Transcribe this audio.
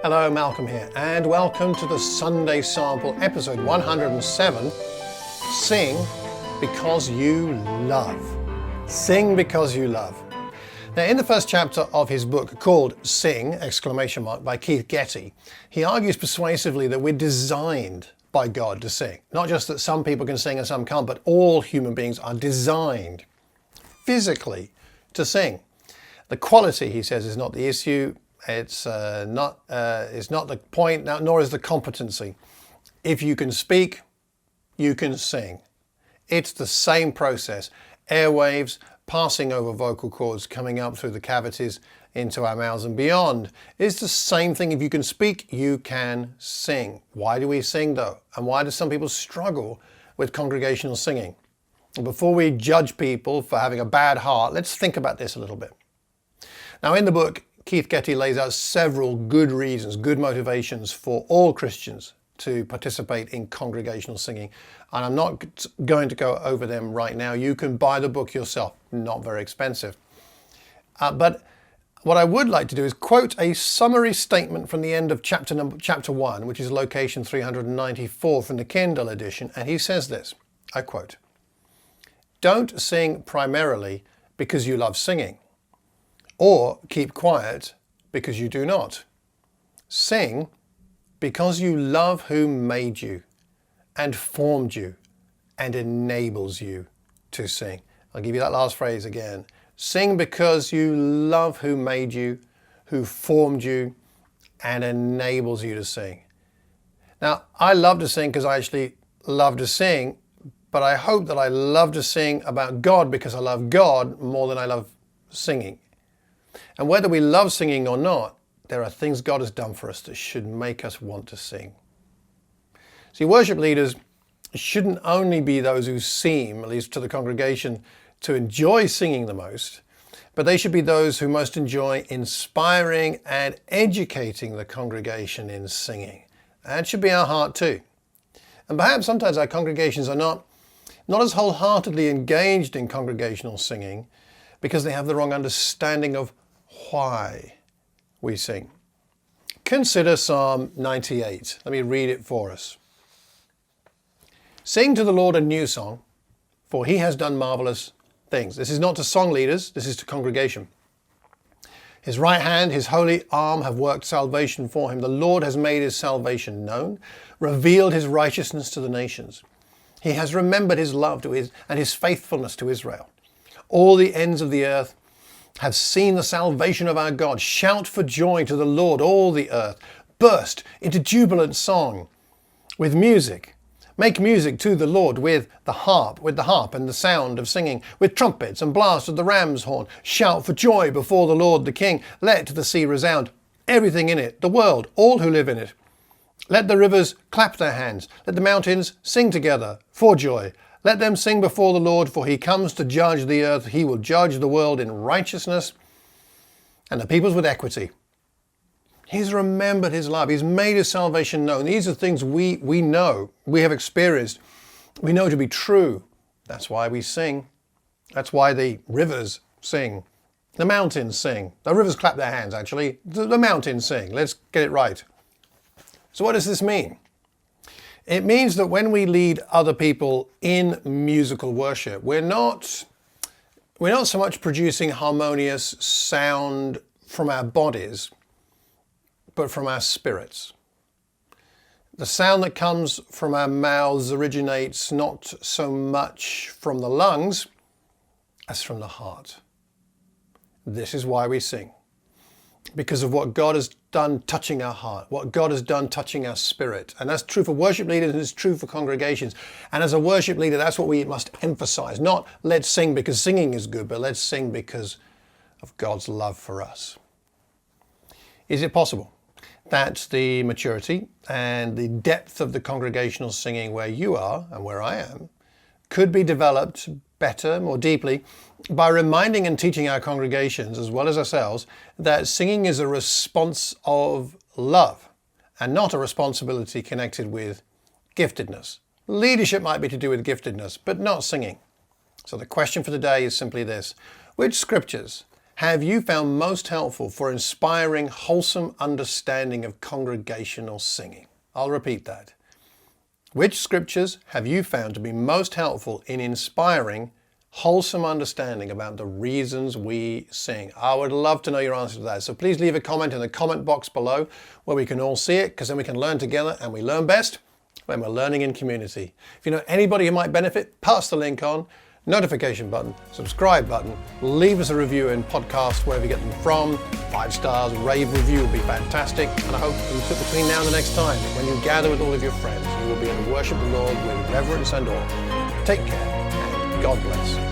Hello, Malcolm here, and welcome to the Sunday Sample, episode 107, Sing Because You Love. Sing Because You Love. Now, in the first chapter of his book called Sing, ! By Keith Getty, he argues persuasively that we're designed by God to sing. Not just that some people can sing and some can't, but all human beings are designed physically to sing. The quality, he says, is not the issue. It's not the point, nor is the competency. If you can speak, you can sing. It's the same process. Airwaves passing over vocal cords, coming up through the cavities into our mouths and beyond. It's the same thing. If you can speak, you can sing. Why do we sing though? And why do some people struggle with congregational singing? Before we judge people for having a bad heart, let's think about this a little bit. Now, in the book, Keith Getty lays out several good reasons, good motivations for all Christians to participate in congregational singing. And I'm not going to go over them right now. You can buy the book yourself, not very expensive. But what I would like to do is quote a summary statement from the end of chapter 1, which is location 394 from the Kindle Edition. And he says this, I quote, "Don't sing primarily because you love singing, or keep quiet because you do not. Sing because you love who made you and formed you and enables you to sing." I'll give you that last phrase again. Sing because you love who made you, who formed you, and enables you to sing. Now, I love to sing because I actually love to sing, but I hope that I love to sing about God because I love God more than I love singing. And whether we love singing or not, there are things God has done for us that should make us want to sing. See, worship leaders shouldn't only be those who seem, at least to the congregation, to enjoy singing the most, but they should be those who most enjoy inspiring and educating the congregation in singing. That should be our heart too. And perhaps sometimes our congregations are not as wholeheartedly engaged in congregational singing because they have the wrong understanding of why we sing. Consider Psalm 98. Let me read it for us. "Sing to the Lord a new song, for he has done marvelous things." This is not to song leaders, this is to congregation. "His right hand, his holy arm have worked salvation for him. The Lord has made his salvation known, revealed his righteousness to the nations. He has remembered his love and his faithfulness to Israel. All the ends of the earth have seen the salvation of our God. Shout for joy to the Lord, all the earth. Burst into jubilant song with music. Make music to the Lord with the harp and the sound of singing, with trumpets and blast of the ram's horn. Shout for joy before the Lord the King. Let the sea resound, everything in it, the world, all who live in it. Let the rivers clap their hands. Let the mountains sing together for joy. Let them sing before the Lord, for he comes to judge the earth. He will judge the world in righteousness and the peoples with equity. He's remembered his love. He's made his salvation known." These are things we know, we have experienced, we know to be true. That's why we sing. That's why the rivers sing. The mountains sing. The rivers clap their hands, actually. The mountains sing. Let's get it right. So what does this mean? It means that when we lead other people in musical worship, we're not so much producing harmonious sound from our bodies, but from our spirits. The sound that comes from our mouths originates not so much from the lungs as from the heart. This is why we sing. Because of what God has done touching our heart, what God has done touching our spirit. And that's true for worship leaders and it's true for congregations. And as a worship leader, that's what we must emphasize. Not let's sing because singing is good, but let's sing because of God's love for us. Is it possible that the maturity and the depth of the congregational singing where you are and where I am could be developed better, more deeply, by reminding and teaching our congregations, as well as ourselves, that singing is a response of love and not a responsibility connected with giftedness. Leadership might be to do with giftedness, but not singing. So the question for today is simply this: which scriptures have you found most helpful for inspiring wholesome understanding of congregational singing? I'll repeat that. Which scriptures have you found to be most helpful in inspiring wholesome understanding about the reasons we sing? I would love to know your answer to that. So please leave a comment in the comment box below where we can all see it, because then we can learn together, and we learn best when we're learning in community. If you know anybody who might benefit, pass the link on. Notification button, subscribe button, leave us a review in podcast wherever you get them from. 5 stars, rave review would be fantastic. And I hope between now and the next time, when you gather with all of your friends, you will be able to worship the Lord with reverence and awe. Take care, and God bless.